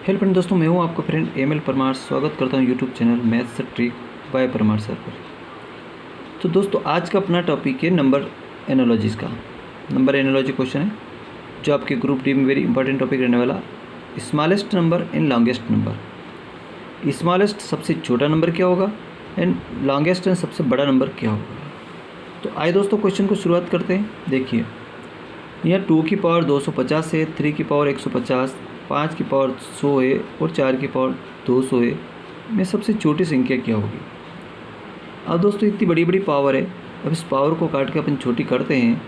Hello friend दोस्तों, मैं हूं आपका फ्रेंड एमएल परमार। स्वागत करता हूं YouTube channel maths trick bye Parmar sir पर। तो दोस्तों आज का अपना टॉपिक है नंबर एनालॉजीज का। नंबर एनालॉजी क्वेश्चन है जो आपके ग्रुप डी में वेरी इंपॉर्टेंट टॉपिक रहने वाला। Smallest number and longest number. Smallest सबसे छोटा नंबर क्या होगा एंड लॉन्गेस्ट एंड सबसे बड़ा नंबर क्या होगा। तो आइए दोस्तों क्वेश्चन को शुरुआत करते हैं। देखिए यहाँ 2 की पावर 250 है, 3 की पावर 150, 5 की पावर 100 है और 4 की पावर 200 है। में सबसे छोटी संख्या क्या होगी। अब दोस्तों इतनी बड़ी बड़ी पावर है, अब इस पावर को काट के अपन छोटी करते हैं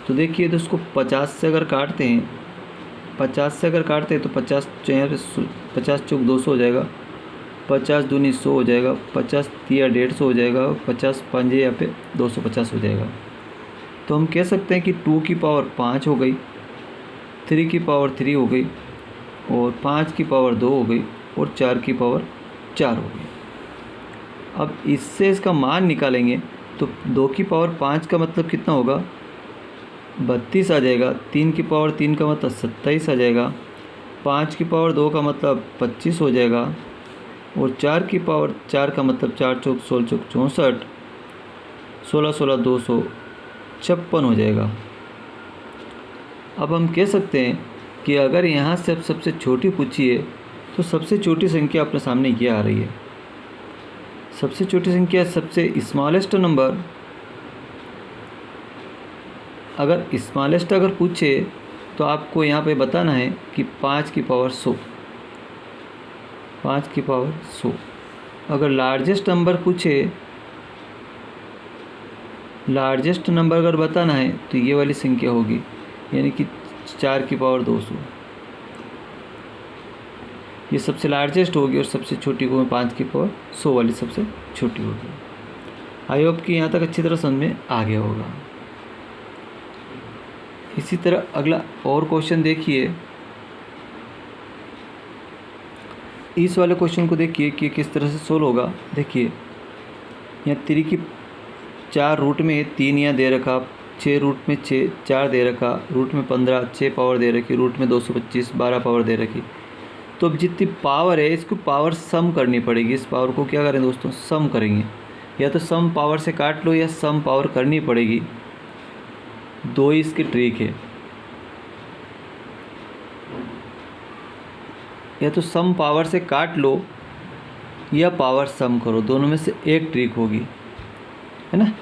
तो देखिए दोस्तों 50 से अगर काटते हैं, 50 से अगर काटते हैं तो 50 यहाँ पे 50 चौक 200 हो जाएगा, 50 दूनी 100 हो जाएगा, 50 तिया 150 हो जाएगा, 50 पंजे यहाँ पे 250 हो जाएगा। तो हम कह सकते हैं कि 2 की पावर 5 हो गई, 3 की पावर 3 हो गई और 5 की पावर 2 हो गई और 4 की पावर 4 हो गई। अब इससे इसका मान निकालेंगे तो 2 की पावर 5 का मतलब कितना होगा, 32 आ जाएगा। 3 की पावर 3 का मतलब 27 आ जाएगा। 5 की पावर 2 का मतलब 25 हो जाएगा और 4 की पावर 4 का मतलब 4 चौक 16 चौक 64, 16 16 256 हो जाएगा। अब हम कह सकते हैं कि अगर यहाँ से अब सबसे छोटी पूछी है तो सबसे छोटी संख्या अपने सामने ये आ रही है। सबसे छोटी संख्या सबसे स्मॉलेस्ट नंबर, अगर स्मॉलेस्ट अगर पूछे तो आपको यहाँ पे बताना है कि 5 की पावर 100, 5 की पावर 100। अगर लार्जेस्ट नंबर पूछे, लार्जेस्ट नंबर अगर बताना है तो ये वाली संख्या होगी, यानी कि 4 की पावर 200। ये सबसे लार्जेस्ट होगी और सबसे छोटी को 5 की पावर 100 वाली सबसे छोटी होगी। आई होप कि यहाँ तक अच्छी तरह समझ में आ गया होगा। इसी तरह अगला और क्वेश्चन देखिए। इस वाले क्वेश्चन को देखिए कि किस तरह से सोल्व होगा। देखिए यहाँ 3 की 4 रूट में 3 यहाँ दे रखा, 6 रूट में 6 4 दे रखा, रूट में 15 6 पावर दे रखी, रूट में 225 12 पावर दे रखी। तो अब जितनी पावर है इसको पावर सम करनी पड़ेगी। इस पावर को क्या करें दोस्तों, सम करेंगे। या तो सम पावर से काट लो या सम पावर करनी पड़ेगी, दो ही इसकी ट्रिक है। या तो सम पावर से काट लो या पावर सम करो, दोनों में से एक ट्रिक होगी, है ना।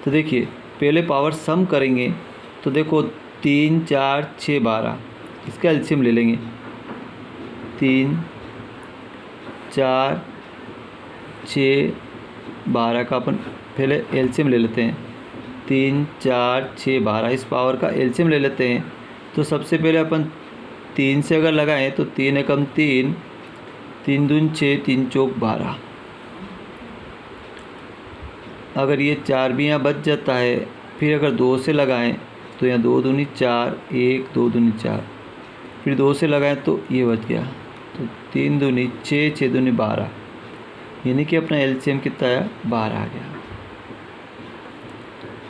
तो देखिए पहले पावर सम करेंगे तो देखो 3 4 6 12, इसका एलसीएम ले लेंगे। 3 4 6 12 का अपन पहले एलसीएम ले लेते हैं। 3 4 6 12 इस पावर का एलसीएम ले लेते हैं। तो सबसे पहले अपन 3 से अगर लगाएं तो 3 एकम 3, 3 दून 6, 3 चौक 12। अगर ये 4 भी यहाँ बच जाता है, फिर अगर 2 से लगाएं तो यहाँ 2 दूनी 4, 1 2 दूनी 4, फिर 2 से लगाएं तो ये बच गया। तो 3 दूनी 6, 6 दूनी 12, यानी कि अपना एलसीएम कितना आया, 12 आ गया।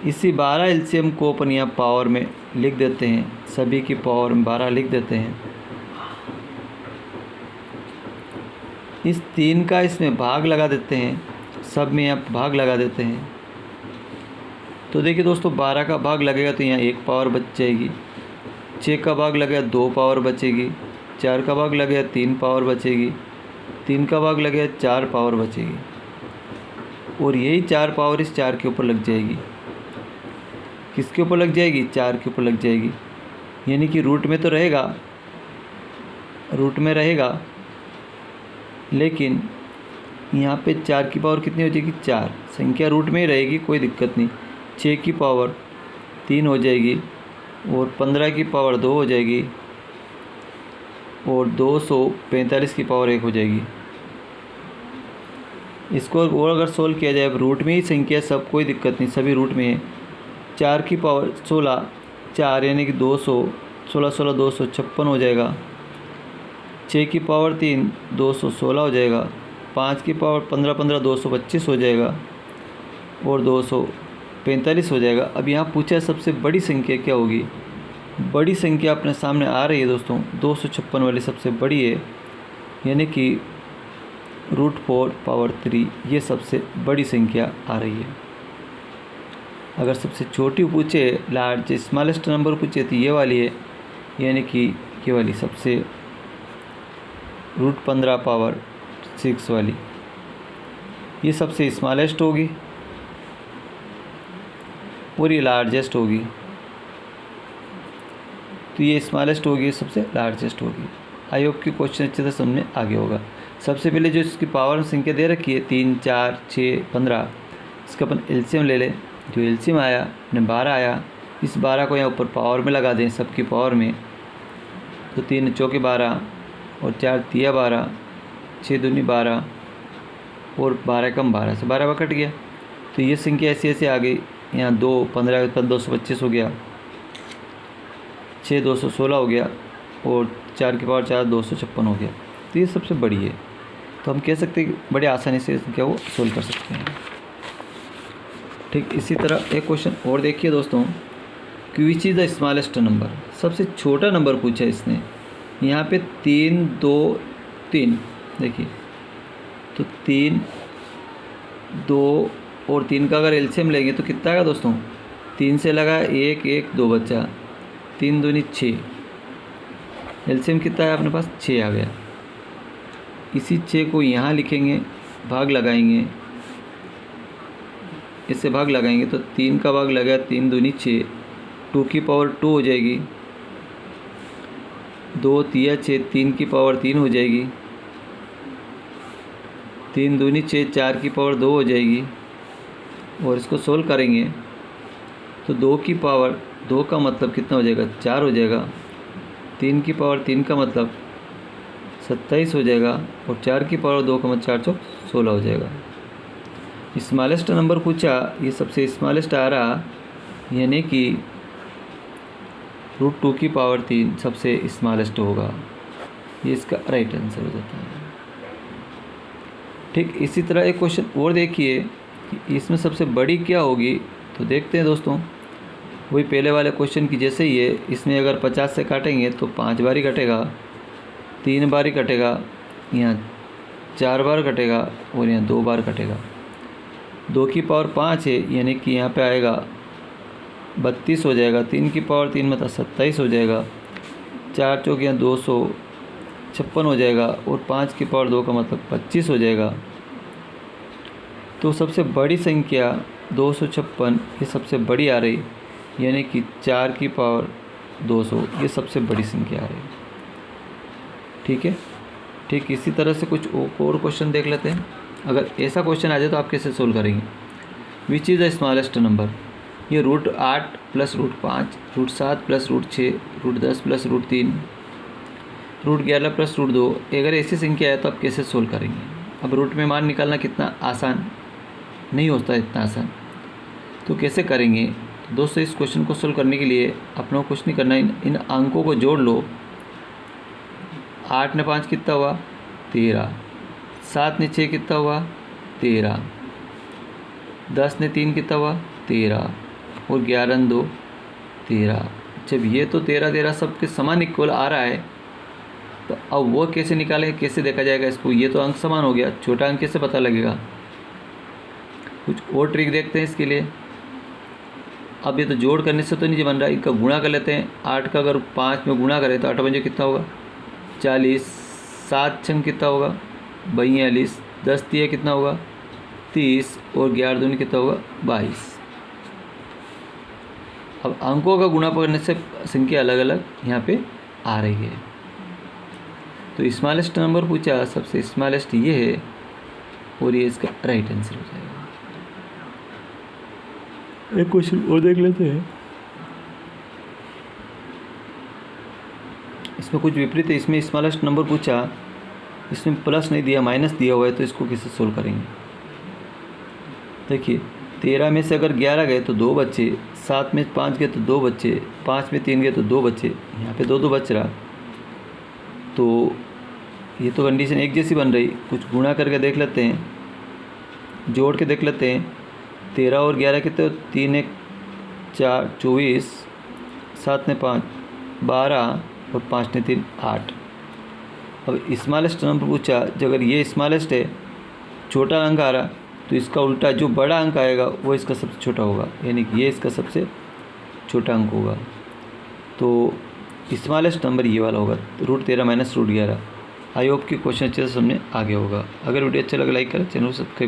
इसी 12 एलसीएम को अपन यहाँ पावर में लिख देते हैं, सभी की पावर में 12 लिख देते हैं। इस 3 का इसमें भाग लगा देते हैं, सब में यहाँ भाग लगा देते हैं। तो देखिए दोस्तों 12 का भाग लगेगा तो यहाँ 1 पावर बच जाएगी, 6 का भाग लगेगा 2 पावर बचेगी, 4 का भाग लगेगा 3 पावर बचेगी, 3 का भाग लगेगा 4 पावर बचेगी और यही 4 पावर इस 4 के ऊपर लग जाएगी। किसके ऊपर लग जाएगी, 4 के ऊपर लग जाएगी। यानी कि रूट में तो रहेगा, रूट में रहेगा, लेकिन यहाँ पे 4 की पावर कितनी हो जाएगी, 4। संख्या रूट में ही रहेगी, कोई दिक्कत नहीं। 6 की पावर 3 हो जाएगी और 15 की पावर 2 हो जाएगी और 245 की पावर 1 हो जाएगी। इसको और अगर सोल्व किया जाए, रूट में ही संख्या सब, कोई दिक्कत नहीं, सभी रूट में है। 4 की पावर 16, 4 यानी कि 200, 16 16 256 हो जाएगा। 6 की पावर 3 216 हो जाएगा। 5 की पावर 15 15 225 हो जाएगा और 245 हो जाएगा। अब यहाँ पूछा है सबसे बड़ी संख्या क्या होगी। बड़ी संख्या अपने सामने आ रही है दोस्तों, 256 वाली सबसे बड़ी है। यानी कि √4 पावर 3 ये सबसे बड़ी संख्या आ रही है। अगर सबसे छोटी पूछे, लार्ज स्मॉलेस्ट नंबर पूछे तो ये वाली है, यानी कि ये वाली सबसे √15 पावर 6 वाली, ये सबसे स्मॉलेस्ट होगी और ये लार्जेस्ट होगी। तो ये स्मॉलेस्ट होगी, सबसे लार्जेस्ट होगी। आई होप कि क्वेश्चन अच्छे से समझ में आ गया होगा। सबसे पहले जो इसकी पावर संख्या दे रखी है 3, 4, 6, 15, इसका अपन एलसीएम ले लें। जो एलसीएम आया अपने 12 आया, इस 12 को यहाँ ऊपर पावर में लगा दें, सबकी पावर में। तो 3 चौके 12 और 4 तिया 12, 6 दूनी 12 और 12 कम 12 से 12 कट गया। तो ये संख्या ऐसे ऐसे आ गई। यहाँ 2, 15, 225 हो गया, 6, 216 हो गया और 4 की पावर 4, 256 हो गया। तो ये सबसे बड़ी है। तो हम कह सकते हैं कि बड़े आसानी से क्या वो सोल्व कर सकते हैं। ठीक इसी तरह एक क्वेश्चन और देखिए दोस्तों कि which is the smallest number. सबसे छोटा नंबर पूछा है इसने। यहाँ पे 3, 2, 3 देखिए, तो 3, 2 और 3 का अगर एलसीएम लेंगे तो कितना आएगा दोस्तों। 3 से लगा 1, 1, 2 बचा, 3 दूनी 6, एलसीएम कितना है अपने पास 6 आ गया। इसी 6 को यहाँ लिखेंगे, भाग लगाएंगे, इससे भाग लगाएंगे तो 3 का भाग लगा 3 दूनी 6, 2 की पावर 2 हो जाएगी, 2 तिया 6, 3 की पावर 3 हो जाएगी, 3 दूनी 6, 4 की पावर 2 हो जाएगी। और इसको सोल्व करेंगे तो 2 की पावर 2 का मतलब कितना हो जाएगा 4 हो जाएगा, 3 की पावर 3 का मतलब 27 हो जाएगा और 4 की पावर 2 का मतलब 4 चौक 16 हो जाएगा। स्मॉलेस्ट नंबर पूछा, ये सबसे स्मॉलेस्ट आ रहा, यानी कि √2 की पावर 3 सबसे स्मॉलेस्ट होगा। ये इसका राइट आंसर हो जाता है। ठीक इसी तरह एक क्वेश्चन और देखिए कि इसमें सबसे बड़ी क्या होगी। तो देखते हैं दोस्तों, वही पहले वाले क्वेश्चन की जैसे ही है। इसमें अगर 50 से काटेंगे तो 5 बार ही कटेगा, 3 बार ही कटेगा, यहाँ 4 बार कटेगा और यहाँ 2 बार कटेगा। 2 की पावर 5 है, यानी कि यहाँ पे आएगा 32 हो जाएगा। 3 की पावर 3 मतलब 27 हो जाएगा, 4 चौक यहाँ 256 हो जाएगा और 5 की पावर 2 का मतलब 25 हो जाएगा। तो सबसे बड़ी संख्या 256 ये सबसे बड़ी आ रही, यानी कि 4 की पावर 200 ये सबसे बड़ी संख्या आ रही। ठीक है। ठीक इसी तरह से कुछ और क्वेश्चन देख लेते हैं। अगर ऐसा क्वेश्चन आ जाए तो आप कैसे सोल्व करेंगे। Which is the smallest number. ये √8 प्लस √5, √7 प्लस √6, √10 प्लस √3, √11 प्लस √2। अगर ऐसी संख्या है तो आप कैसे सोल्व करेंगे। अब रूट में मान निकालना कितना आसान नहीं होता, इतना आसान। तो कैसे करेंगे दोस्तों। इस क्वेश्चन को सोल्व करने के लिए अपना कुछ नहीं करना, इन अंकों को जोड़ लो। 8 ने 5 कितना हुआ 13, 7 ने 6 कितना हुआ 13, 10 ने 3 कितना हुआ 13 और 11 ने 2 13। जब ये तो 13 13 सबके समान इक्वल आ रहा है तो अब वो कैसे निकालें, कैसे देखा जाएगा इसको। ये तो अंक समान हो गया, छोटा अंक कैसे पता लगेगा। कुछ और ट्रिक देखते हैं इसके लिए। अब ये तो जोड़ करने से तो नहीं बन रहा, इनका गुणा कर लेते हैं। 8 का अगर 5 में गुणा करें तो 8 पंजे कितना होगा 40, 7 छंग कितना होगा 42, 10 तिया कितना होगा 30 और 11 दूनी कितना होगा 22। अब अंकों का गुणा करने से संख्या अलग अलग यहाँ पे आ रही है। तो स्मॉलेस्ट नंबर पूछा, सबसे स्मॉलेस्ट ये है और ये इसका राइट आंसर हो जाएगा। एक क्वेश्चन और देख लेते हैं। इसमें कुछ विपरीत है। इसमें स्मॉलेस्ट नंबर पूछा, इसमें प्लस नहीं दिया माइनस दिया हुआ है, तो इसको कैसे सोल्व करेंगे। देखिए 13 में से अगर 11 गए तो 2 बच्चे, 7 में 5 गए तो 2 बच्चे, 5 में 3 गए तो 2 बच्चे, यहाँ पे 2 2 बच रहा। तो ये तो कंडीशन एक जैसी बन रही। कुछ गुणा करके देख लेते हैं, जोड़ के देख लेते हैं। 13 और 11 कितने, 3 1 4 24, 7 ने 5 12 और 5 ने 3 8। अब स्मॉलेस्ट नंबर पूछा, जो अगर ये स्मॉलेस्ट है, छोटा अंक आ रहा, तो इसका उल्टा जो बड़ा अंक आएगा वो इसका सबसे छोटा होगा, यानी कि ये इसका सबसे छोटा अंक होगा। तो स्मॉलेस्ट नंबर ये वाला होगा, √13 - √11। आई होप कि क्वेश्चन अच्छे से समझने आगे होगा। अगर वीडियो अच्छा लगे लाइक करें, चैनल को सब्सक्राइब